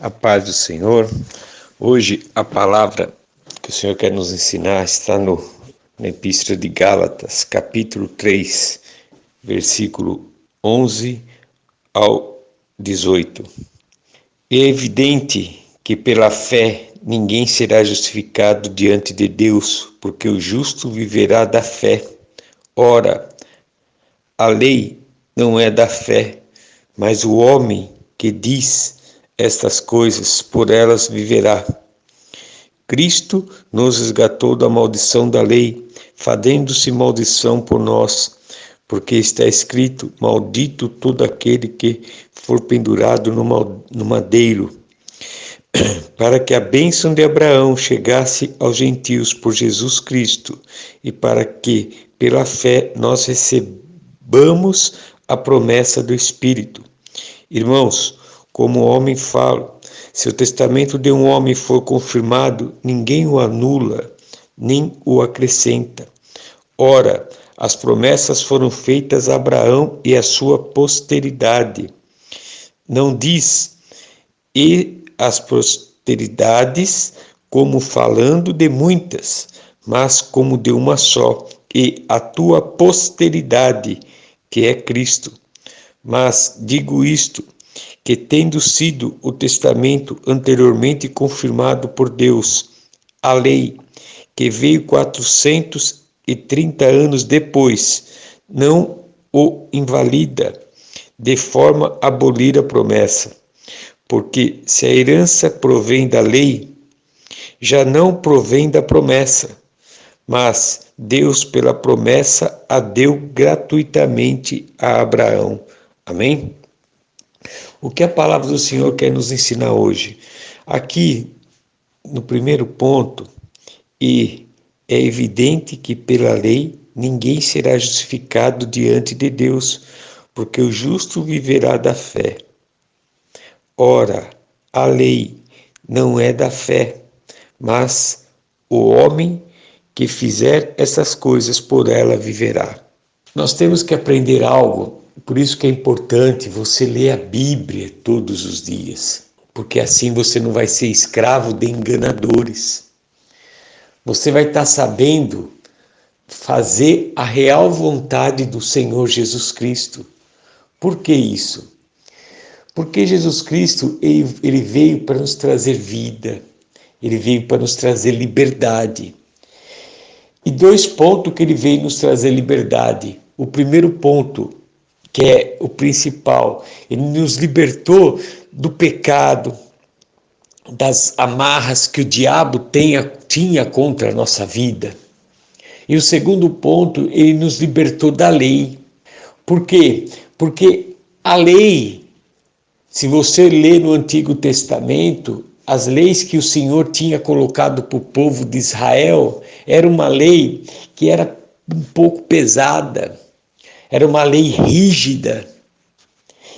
A paz do Senhor. Hoje a palavra que o Senhor quer nos ensinar está na Epístola de Gálatas, capítulo 3, versículo 11 ao 18. É evidente que pela fé ninguém será justificado diante de Deus, porque o justo viverá da fé. Ora, a lei não é da fé, mas o homem que diz estas coisas, por elas viverá. Cristo nos resgatou da maldição da lei, fazendo-se maldição por nós, porque está escrito: maldito todo aquele que for pendurado no madeiro, para que a bênção de Abraão chegasse aos gentios por Jesus Cristo, e para que, pela fé, nós recebamos a promessa do Espírito. Irmãos, como o homem fala, se o testamento de um homem for confirmado, ninguém o anula, nem o acrescenta. Ora, as promessas foram feitas a Abraão e à sua posteridade. Não diz, e as posteridades, como falando de muitas, mas como de uma só, e a tua posteridade, que é Cristo. Mas digo isto, que tendo sido o testamento anteriormente confirmado por Deus, a lei, que veio 430 anos depois, não o invalida, de forma a abolir a promessa. Porque se a herança provém da lei, já não provém da promessa, mas Deus, pela promessa, a deu gratuitamente a Abraão. Amém? O que a palavra do Senhor quer nos ensinar hoje? Aqui, no primeiro ponto, e é evidente que pela lei ninguém será justificado diante de Deus, porque o justo viverá da fé. Ora, a lei não é da fé, mas o homem que fizer essas coisas por ela viverá. Nós temos que aprender algo. Por isso que é importante você ler a Bíblia todos os dias, porque assim você não vai ser escravo de enganadores. Você vai estar sabendo fazer a real vontade do Senhor Jesus Cristo. Por que isso? Porque Jesus Cristo, ele veio para nos trazer vida, ele veio para nos trazer liberdade. E dois pontos que ele veio nos trazer liberdade. O primeiro ponto, que é o principal, ele nos libertou do pecado, das amarras que o diabo tinha contra a nossa vida. E o segundo ponto, ele nos libertou da lei. Por quê? Porque a lei, se você ler no Antigo Testamento, as leis que o Senhor tinha colocado para o povo de Israel, era uma lei que era um pouco pesada, era uma lei rígida,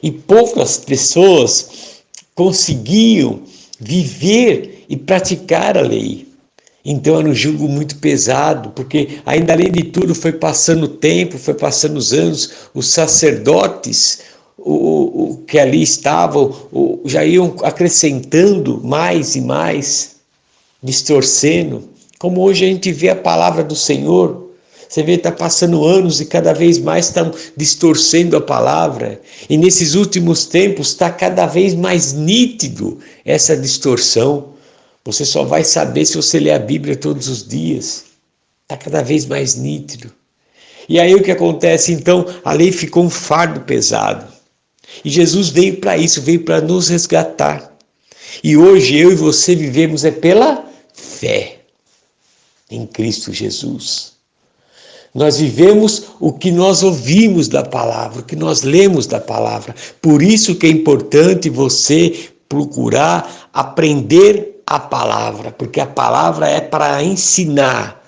e poucas pessoas conseguiam viver e praticar a lei. Então era um jugo muito pesado, porque ainda além de tudo foi passando o tempo, foi passando os anos, os sacerdotes que ali estavam já iam acrescentando mais e mais, distorcendo. Como hoje a gente vê a palavra do Senhor, você vê que está passando anos e cada vez mais estão distorcendo a palavra. E nesses últimos tempos está cada vez mais nítido essa distorção. Você só vai saber se você ler a Bíblia todos os dias. Está cada vez mais nítido. E aí o que acontece? Então a lei ficou um fardo pesado. E Jesus veio para isso, veio para nos resgatar. E hoje eu e você vivemos pela fé em Cristo Jesus. Nós vivemos o que nós ouvimos da palavra, o que nós lemos da palavra. Por isso que é importante você procurar aprender a palavra, porque a palavra é para ensinar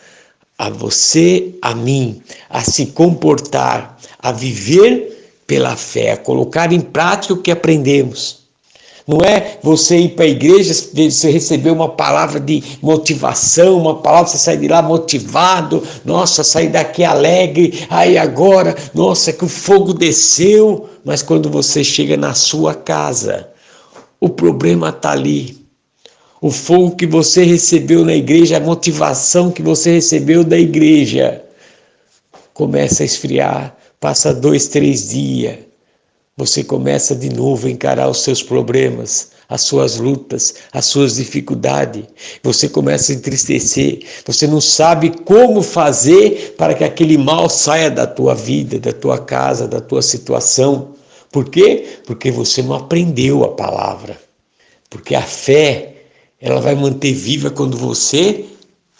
a você, a mim, a se comportar, a viver pela fé, a colocar em prática o que aprendemos. Não é você ir para a igreja, você receber uma palavra de motivação, uma palavra, você sair de lá motivado, nossa, sair daqui alegre, aí agora, nossa, que o fogo desceu. Mas quando você chega na sua casa, O problema está ali. O fogo que você recebeu na igreja, a motivação que você recebeu da igreja, começa a esfriar, passa 2, 3 dias, você começa de novo a encarar os seus problemas, as suas lutas, as suas dificuldades. Você começa a entristecer, você não sabe como fazer para que aquele mal saia da tua vida, da tua casa, da tua situação. Por quê? Porque você não aprendeu a palavra. Porque a fé, ela vai manter viva quando você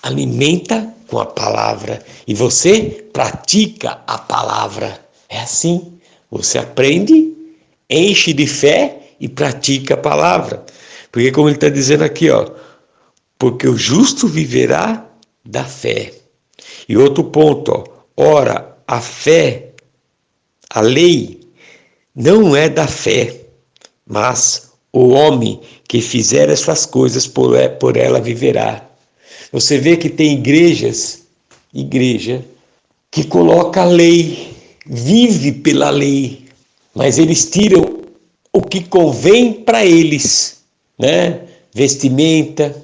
alimenta com a palavra e você pratica a palavra. É assim, você aprende, enche de fé e pratica a palavra. Porque como ele está dizendo aqui, ó, porque o justo viverá da fé. E outro ponto, ó, ora, a fé, a lei, não é da fé, mas o homem que fizer essas coisas por ela viverá. Você vê que tem igreja que coloca a lei, vive pela lei, mas eles tiram o que convém para eles, né? Vestimenta,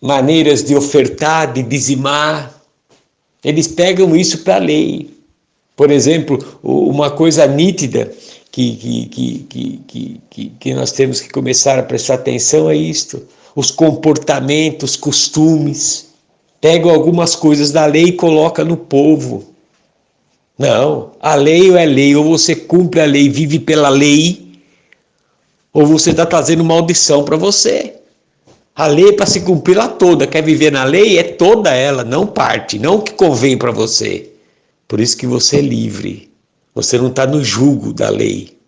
maneiras de ofertar, de dizimar. Eles pegam isso para a lei. Por exemplo, uma coisa nítida que nós temos que começar a prestar atenção é isto. Os comportamentos, costumes. Pegam algumas coisas da lei e colocam no povo. Não, a lei é lei, ou você cumpre a lei, vive pela lei, ou você está trazendo maldição para você. A lei é para se cumprir lá toda, quer viver na lei? É toda ela, não parte, não o que convém para você. Por isso que você é livre, você não está no jugo da lei,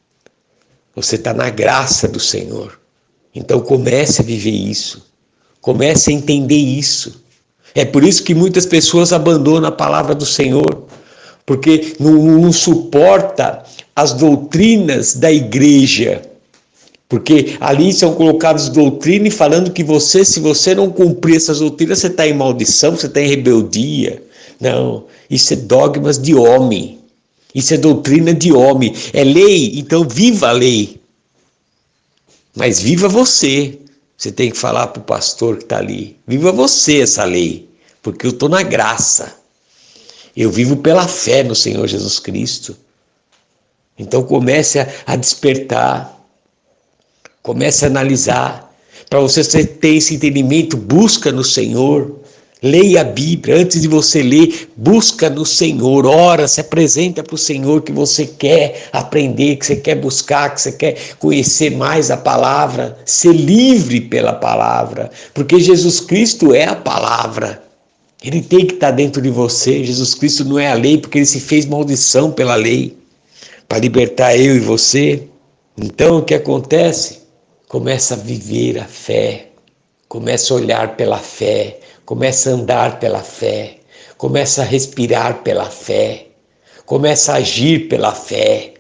você está na graça do Senhor. Então comece a viver isso, comece a entender isso. É por isso que muitas pessoas abandonam a palavra do Senhor, porque não suporta as doutrinas da igreja, porque ali são colocadas doutrinas falando que se você não cumprir essas doutrinas, você está em maldição, você está em rebeldia. Não, isso é dogmas de homem, isso é doutrina de homem, é lei, então viva a lei, mas viva você. Você tem que falar para o pastor que está ali, viva você essa lei, porque eu estou na graça. Eu vivo pela fé no Senhor Jesus Cristo. Então comece a despertar, comece a analisar. Para você ter esse entendimento, busca no Senhor. Leia a Bíblia. Antes de você ler, busca no Senhor. Ora, se apresenta para o Senhor que você quer aprender, que você quer buscar, que você quer conhecer mais a palavra. Ser livre pela palavra. Porque Jesus Cristo é a palavra. Ele tem que estar dentro de você. Jesus Cristo não é a lei, porque ele se fez maldição pela lei, para libertar eu e você. Então o que acontece? Começa a viver a fé, começa a olhar pela fé, começa a andar pela fé, começa a respirar pela fé, começa a agir pela fé,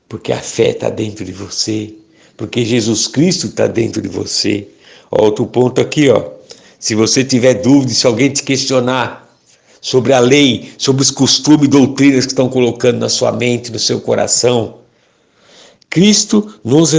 porque a fé está dentro de você, porque Jesus Cristo está dentro de você. Ó, outro ponto aqui, ó. Se você tiver dúvida, se alguém te questionar sobre a lei, sobre os costumes e doutrinas que estão colocando na sua mente, no seu coração, Cristo nos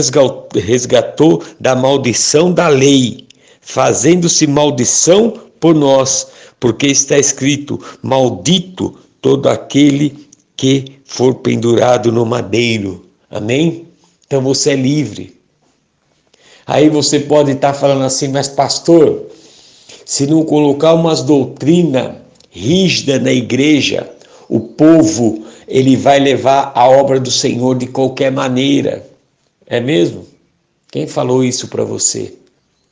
resgatou da maldição da lei, fazendo-se maldição por nós, porque está escrito, maldito todo aquele que for pendurado no madeiro. Amém? Então você é livre. Aí você pode estar falando assim, mas pastor, se não colocar umas doutrinas rígidas na igreja, o povo ele vai levar a obra do Senhor de qualquer maneira. É mesmo? Quem falou isso para você?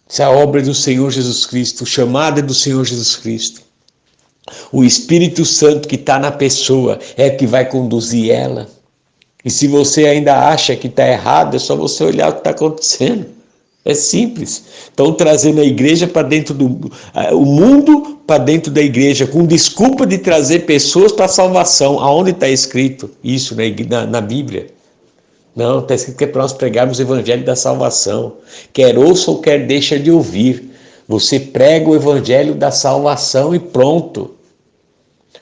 Se a obra do Senhor Jesus Cristo, chamada do Senhor Jesus Cristo, o Espírito Santo que está na pessoa é que vai conduzir ela. E se você ainda acha que está errado, é só você olhar o que está acontecendo. É simples. Estão trazendo a igreja para dentro o mundo para dentro da igreja, com desculpa de trazer pessoas para a salvação. Aonde está escrito isso na Bíblia? Não, está escrito que é para nós pregarmos o evangelho da salvação. Quer ouça ou quer deixa de ouvir. Você prega o evangelho da salvação e pronto.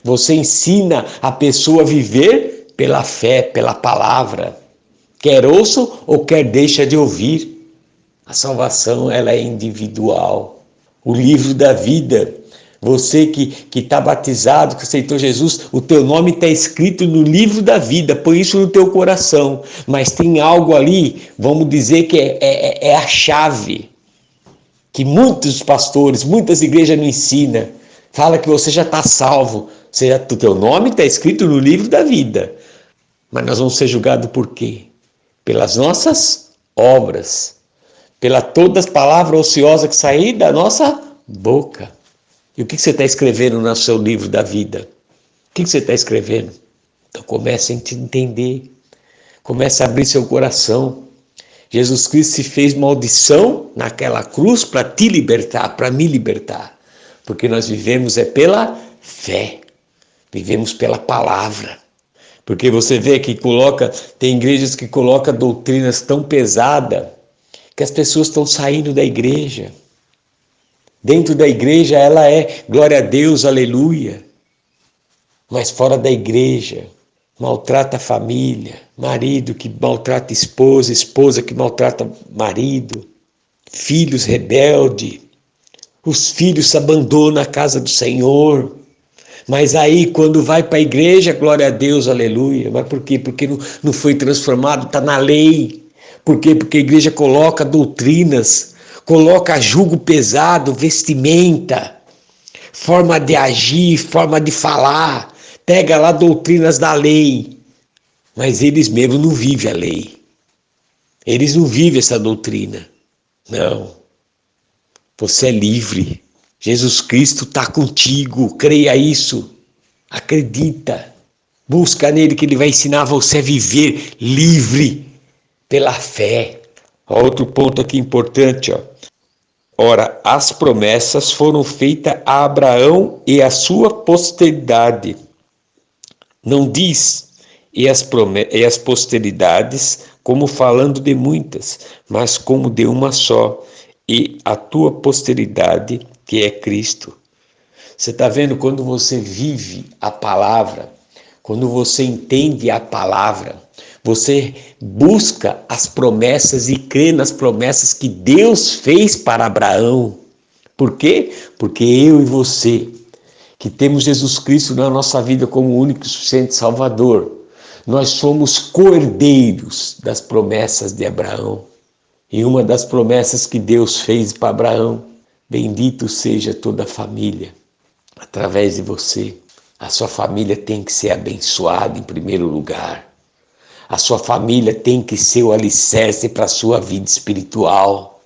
Você ensina a pessoa a viver pela fé, pela palavra. Quer ouça ou quer deixa de ouvir. A salvação, ela é individual. O livro da vida, você que está batizado, que aceitou Jesus, o teu nome está escrito no livro da vida, põe isso no teu coração. Mas tem algo ali, vamos dizer que é a chave, que muitos pastores, muitas igrejas não ensinam. Fala que você já está salvo, o teu nome está escrito no livro da vida. Mas nós vamos ser julgados por quê? Pelas nossas obras, pela todas as palavras ociosas que sair da nossa boca. E o que você está escrevendo no seu livro da vida? O que você está escrevendo? Então comece a entender, comece a abrir seu coração. Jesus Cristo se fez maldição naquela cruz para te libertar, para me libertar. Porque nós vivemos pela fé, vivemos pela palavra. Porque você vê que tem igrejas que colocam doutrinas tão pesadas que as pessoas estão saindo da igreja. Dentro da igreja ela é glória a Deus, aleluia. Mas fora da igreja, maltrata a família, marido que maltrata esposa, esposa que maltrata marido, filhos rebeldes, os filhos se abandonam a casa do Senhor. Mas aí quando vai para a igreja, glória a Deus, aleluia. Mas por quê? Porque não foi transformado, está na lei. Por quê? Porque a igreja coloca doutrinas, coloca jugo pesado, vestimenta, forma de agir, forma de falar, pega lá doutrinas da lei, mas eles mesmos não vivem a lei. Eles não vivem essa doutrina. Não. Você é livre. Jesus Cristo está contigo. Creia isso. Acredita. Busca nele que ele vai ensinar você a viver livre pela fé. Outro ponto aqui importante, ó. Ora, as promessas foram feitas a Abraão e a sua posteridade. Não diz e as posteridades como falando de muitas, mas como de uma só, e a tua posteridade, que é Cristo. Você está vendo quando você vive a palavra, quando você entende a palavra, você busca as promessas e crê nas promessas que Deus fez para Abraão. Por quê? Porque eu e você, que temos Jesus Cristo na nossa vida como o único e suficiente Salvador, nós somos co-herdeiros das promessas de Abraão. E uma das promessas que Deus fez para Abraão: bendito seja toda a família, através de você. A sua família tem que ser abençoada em primeiro lugar. A sua família tem que ser o alicerce para a sua vida espiritual.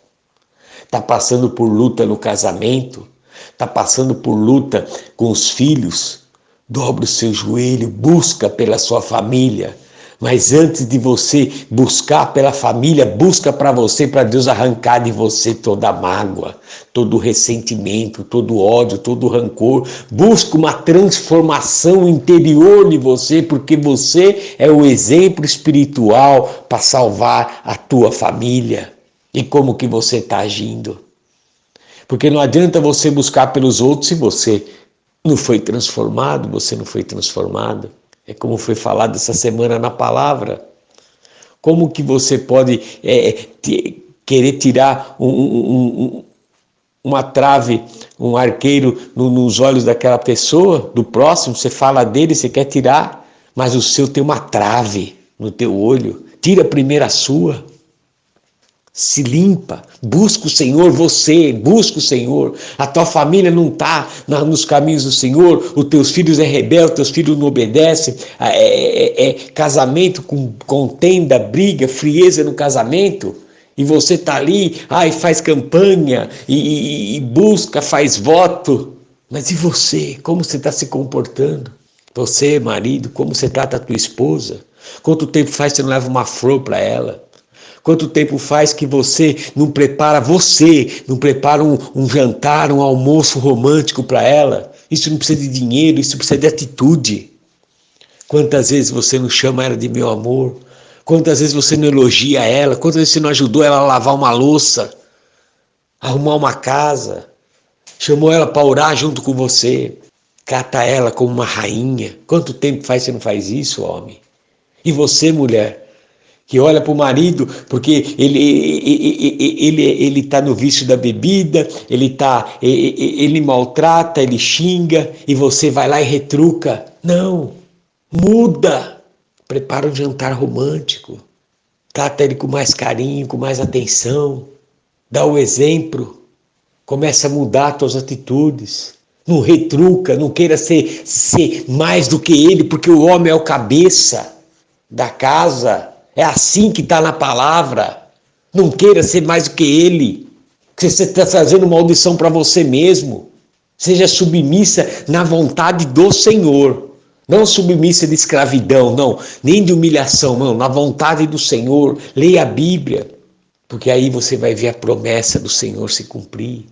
Está passando por luta no casamento? Está passando por luta com os filhos? Dobra o seu joelho, busca pela sua família. Mas antes de você buscar pela família, busca para você, para Deus arrancar de você toda a mágoa, todo o ressentimento, todo o ódio, todo o rancor. Busca uma transformação interior de você, porque você é o exemplo espiritual para salvar a tua família. E como que você está agindo? Porque não adianta você buscar pelos outros se você não foi transformado, você não foi transformada. É como foi falado essa semana na palavra. Como que você pode querer tirar uma trave, um arqueiro nos olhos daquela pessoa, do próximo? Você fala dele, você quer tirar, mas o seu tem uma trave no teu olho. Tira primeiro a sua. Se limpa, busca o Senhor, você, busca o Senhor. A tua família não está nos caminhos do Senhor, os teus filhos é rebelde, teus filhos não obedecem, casamento com contenda, briga, frieza no casamento, e você está ali, faz campanha, e busca, faz voto. Mas e você, como você está se comportando? Você, marido, como você trata a tua esposa? Quanto tempo faz que você não leva uma flor para ela? Quanto tempo faz que você não prepara um jantar, um almoço romântico para ela? Isso não precisa de dinheiro, isso precisa de atitude. Quantas vezes você não chama ela de meu amor? Quantas vezes você não elogia ela? Quantas vezes você não ajudou ela a lavar uma louça? Arrumar uma casa? Chamou ela para orar junto com você? Cata ela como uma rainha? Quanto tempo faz que você não faz isso, homem? E você, mulher? que olha para o marido porque ele está no vício da bebida, ele maltrata, ele xinga e você vai lá e retruca. Não, muda, prepara um jantar romântico, trata ele com mais carinho, com mais atenção, dá o exemplo, começa a mudar as tuas atitudes. Não retruca, não queira ser mais do que ele, porque o homem é o cabeça da casa. É assim que está na palavra. Não queira ser mais do que ele. Você está trazendo uma maldição para você mesmo. Seja submissa na vontade do Senhor. Não submissa de escravidão, não. Nem de humilhação, não. Na vontade do Senhor. Leia a Bíblia. Porque aí você vai ver a promessa do Senhor se cumprir.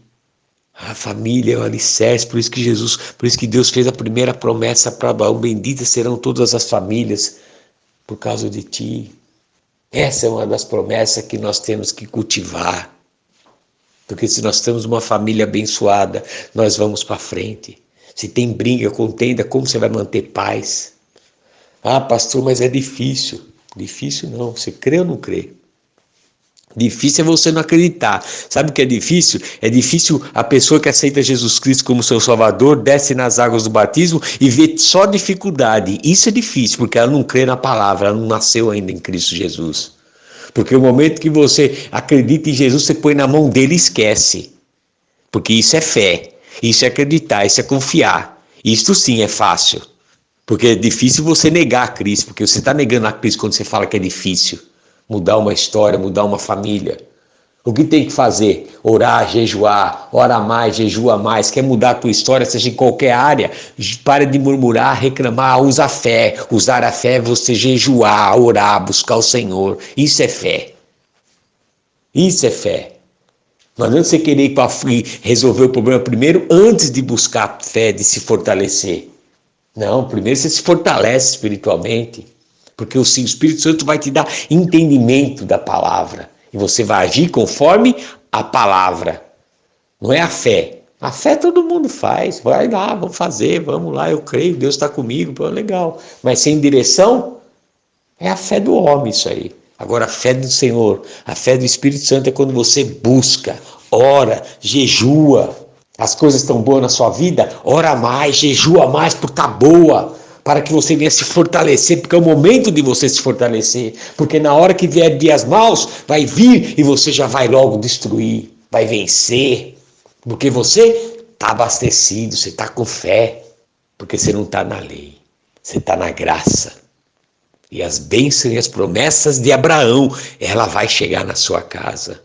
A família é o alicerce, por isso que Deus fez a primeira promessa para Abraão: benditas serão todas as famílias por causa de ti. Essa é uma das promessas que nós temos que cultivar. Porque se nós temos uma família abençoada, nós vamos para frente. Se tem briga, contenda, como você vai manter paz? Ah, pastor, mas é difícil. Difícil não, você crê ou não crê? Difícil é você não acreditar. Sabe o que é difícil? É difícil a pessoa que aceita Jesus Cristo como seu Salvador, desce nas águas do batismo e vê só dificuldade. Isso é difícil, porque ela não crê na palavra, ela não nasceu ainda em Cristo Jesus. Porque o momento que você acredita em Jesus, você põe na mão dele e esquece. Porque isso é fé, isso é acreditar, isso é confiar. Isto sim é fácil. Porque é difícil você negar a Cristo, porque você está negando a Cristo quando você fala que é difícil. Mudar uma história, mudar uma família. O que tem que fazer? Orar, jejuar, ora mais, jejua mais. Quer mudar a tua história, seja em qualquer área? Pare de murmurar, reclamar, usa a fé. Usar a fé é você jejuar, orar, buscar o Senhor. Isso é fé. Isso é fé. Não adianta você querer resolver o problema primeiro antes de buscar a fé, de se fortalecer. Não, primeiro você se fortalece espiritualmente. Porque o Espírito Santo vai te dar entendimento da palavra. E você vai agir conforme a palavra. Não é a fé. A fé todo mundo faz. Vai lá, vamos fazer, vamos lá, eu creio, Deus está comigo, pô, legal. Mas sem direção, é a fé do homem isso aí. Agora a fé do Senhor, a fé do Espírito Santo é quando você busca, ora, jejua. As coisas estão boas na sua vida, ora mais, jejua mais, porque está boa. Para que você venha se fortalecer, porque é o momento de você se fortalecer. Porque na hora que vier dias maus, vai vir e você já vai logo destruir, vai vencer. Porque você está abastecido, você está com fé. Porque você não está na lei, você está na graça. E as bênçãos e as promessas de Abraão, ela vai chegar na sua casa.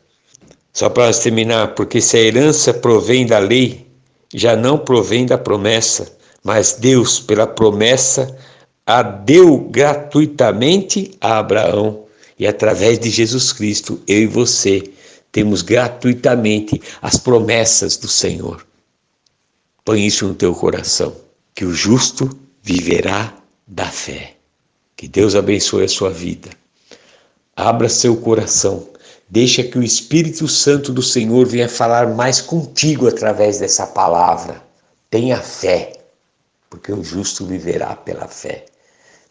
Só para terminar, porque se a herança provém da lei, já não provém da promessa. Mas Deus, pela promessa, a deu gratuitamente a Abraão. E através de Jesus Cristo, eu e você temos gratuitamente as promessas do Senhor. Põe isso no teu coração, que o justo viverá da fé. Que Deus abençoe a sua vida. Abra seu coração. Deixa que o Espírito Santo do Senhor venha falar mais contigo através dessa palavra. Tenha fé. Porque o justo viverá pela fé.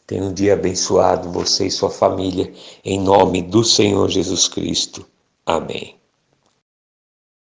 Tenha um dia abençoado, você e sua família, em nome do Senhor Jesus Cristo. Amém.